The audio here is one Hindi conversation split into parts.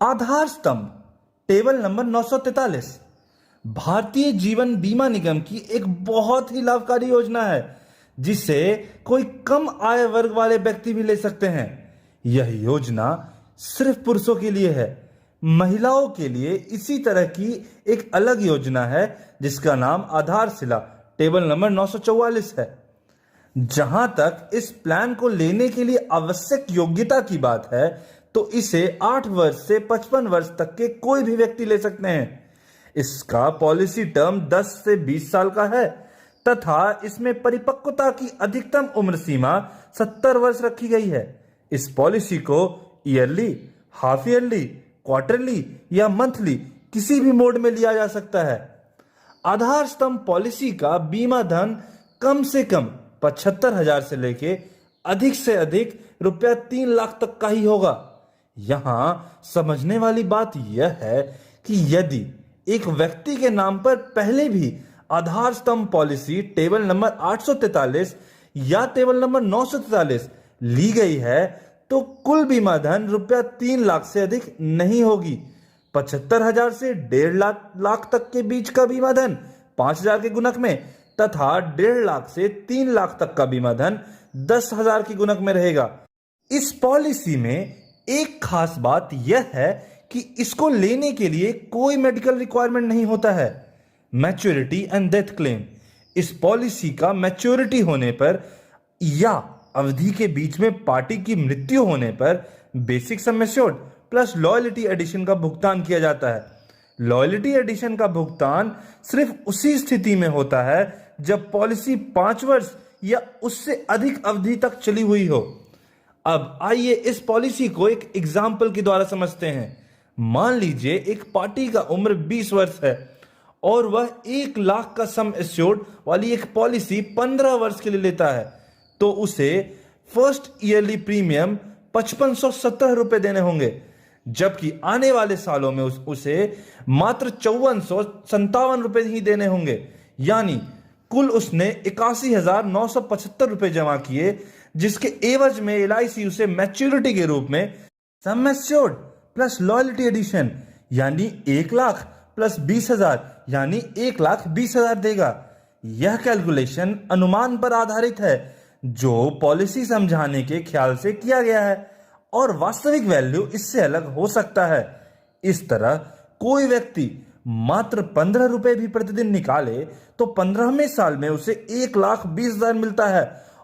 आधार स्तंभ टेबल नंबर 943 भारतीय जीवन बीमा निगम की एक बहुत ही लाभकारी योजना है जिसे कोई कम आय वर्ग वाले व्यक्ति भी ले सकते हैं। यह योजना सिर्फ पुरुषों के लिए है। महिलाओं के लिए इसी तरह की एक अलग योजना है जिसका नाम आधारशिला टेबल नंबर 944 है। जहां तक इस प्लान को लेने के लिए आवश्यक योग्यता की बात है तो इसे 8 वर्ष से 55 वर्ष तक के कोई भी व्यक्ति ले सकते हैं। इसका पॉलिसी टर्म 10 से 20 साल का है तथा इसमें परिपक्वता की अधिकतम उम्र सीमा 70 वर्ष रखी गई है। इस पॉलिसी को ईयरली, हाफ ईयरली, क्वार्टरली या मंथली किसी भी मोड में लिया जा सकता है। आधार स्तंभ पॉलिसी का बीमा धन कम से कम 75,000 से लेके अधिक से अधिक रुपया 3 लाख तक का ही होगा। यहां समझने वाली बात यह है कि यदि एक व्यक्ति के नाम पर पहले भी आधार स्तंभ पॉलिसी टेबल नंबर 843 या टेबल नंबर 943 ली गई है तो कुल बीमा धन रुपया 3 लाख से अधिक नहीं होगी। 75,000 से 1.5 लाख तक के बीच का बीमा धन 5,000 के गुणक में तथा 1.5 लाख से 3 लाख तक का बीमा धन 10,000 के गुणक में रहेगा। इस पॉलिसी में एक खास बात यह है कि इसको लेने के लिए कोई मेडिकल रिक्वायरमेंट नहीं होता है। मैच्योरिटी एंड डेथ क्लेम इस पॉलिसी का मैच्योरिटी होने पर या अवधि के बीच में पार्टी की मृत्यु होने पर basic sum assured plus loyalty addition का भुगतान किया जाता है। लॉयल्टी एडिशन का भुगतान सिर्फ उसी स्थिति में होता है जब पॉलिसी 5 वर्ष या उससे अधिक अवधि तक चली हुई हो। अब आइए इस पॉलिसी को एक एग्जाम्पल के द्वारा समझते हैं। मान लीजिए एक पार्टी का उम्र 20 वर्ष है और वह 1 लाख का सम एश्योर्ड वाली एक पॉलिसी 15 वर्ष के लिए लेता है तो उसे फर्स्ट ईयरली प्रीमियम 5517 रुपए देने होंगे, जबकि आने वाले सालों में उसे मात्र 5457 रुपए ही देने होंगे। यानी कुल उसने 81,975 रुपए जमा किए जिसके एवज में एलआईसी उसे मैच्योरिटी के रूप में sum assured plus loyalty addition यानी 1 लाख प्लस 20,000 यानी 1,20,000 देगा। यह कैलकुलेशन अनुमान पर आधारित है जो पॉलिसी समझाने के ख्याल से किया गया है और वास्तविक वैल्यू इससे अलग हो सकता है। इस तरह कोई व्यक्ति मात्र 15 रुपए भी प्रतिदिन निकाले तो 15वें साल में उसे 1,20,000 मिलता है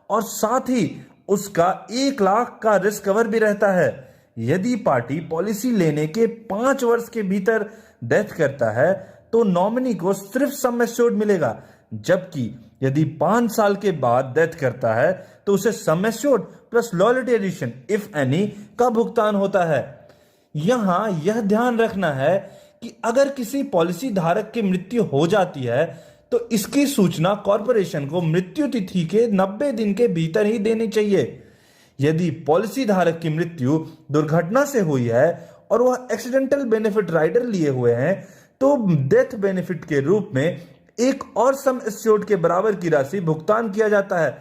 और साथ ही उसका 1 लाख का रिस्क कवर भी रहता है। यदि पार्टी पॉलिसी लेने के 5 वर्ष के भीतर डेथ करता है तो नॉमिनी को सिर्फ सम एश्योर्ड मिलेगा, जबकि यदि 5 साल के बाद डेथ करता है तो उसे sum assured plus loyalty addition if any का भुगतान होता है। यहां यह ध्यान रखना है कि अगर किसी पॉलिसी धारक की मृत्यु हो जाती है तो इसकी सूचना कॉर्पोरेशन को मृत्यु तिथि के 90 दिन के भीतर ही देनी चाहिए। यदि पॉलिसी धारक की मृत्यु दुर्घटना से हुई है और वह एक्सीडेंटल बेनिफिट राइडर लिए हुए हैं तो डेथ बेनिफिट के रूप में एक और सम एश्योर्ड के बराबर की राशि भुगतान किया जाता है,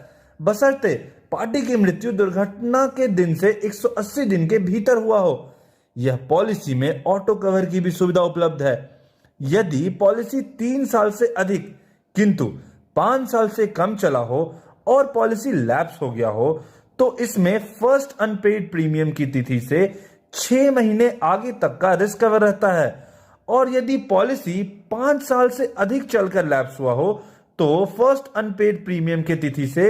बशर्ते पार्टी की मृत्यु दुर्घटना के दिन से 180 दिन के भीतर हुआ हो। यह पॉलिसी में ऑटो कवर की भी सुविधा उपलब्ध है। यदि पॉलिसी 3 साल से अधिक किंतु 5 साल से कम चला हो और पॉलिसी लैप्स हो गया हो तो इसमें फर्स्ट अनपेड प्रीमियम की तिथि से 6 महीने आगे तक का रिस्क कवर रहता है और यदि पॉलिसी 5 साल से अधिक चलकर लैप्स हुआ हो तो फर्स्ट अनपेड प्रीमियम की तिथि से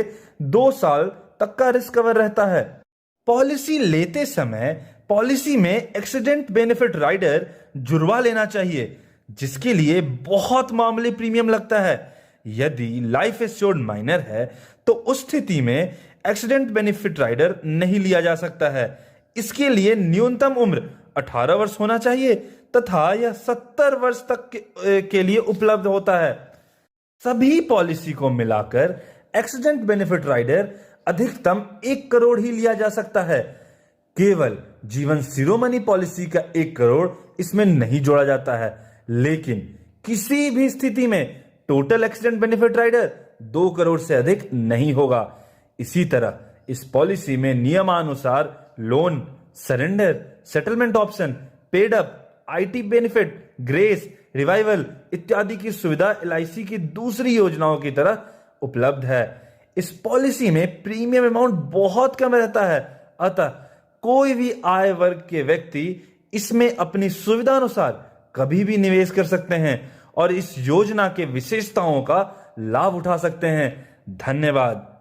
2 साल तक का रिस्क कवर रहता है। पॉलिसी लेते समय पॉलिसी में एक्सीडेंट बेनिफिट राइडर जुड़वा लेना चाहिए जिसके लिए बहुत मामूली प्रीमियम लगता है। यदि लाइफ एश्योर्ड माइनर है तो उस स्थिति में एक्सीडेंट बेनिफिट राइडर नहीं लिया जा सकता है। इसके लिए न्यूनतम उम्र 18 वर्ष होना चाहिए तथा यह 70 वर्ष तक के लिए उपलब्ध होता है। सभी पॉलिसी को मिलाकर एक्सीडेंट बेनिफिट राइडर अधिकतम 1 करोड़ ही लिया जा सकता है। केवल जीवन शिरोमणि पॉलिसी का 1 करोड़ इसमें नहीं जोड़ा जाता है, लेकिन किसी भी स्थिति में total accident benefit rider 2 crore से अधिक नहीं होगा। इसी तरह इस पॉलिसी में नियमानुसार loan, surrender, settlement option, paid up, IT benefit, grace, revival इत्यादि की सुविधा एलआईसी की दूसरी योजनाओं की तरह उपलब्ध है। इस पॉलिसी में प्रीमियम अमाउंट बहुत कम रहता है, अतः कोई भी आय वर्ग के व्यक्ति इसमें अपनी सुविधा अनुसार कभी भी निवेश कर सकते हैं और इस योजना के विशेषताओं का लाभ उठा सकते हैं। धन्यवाद।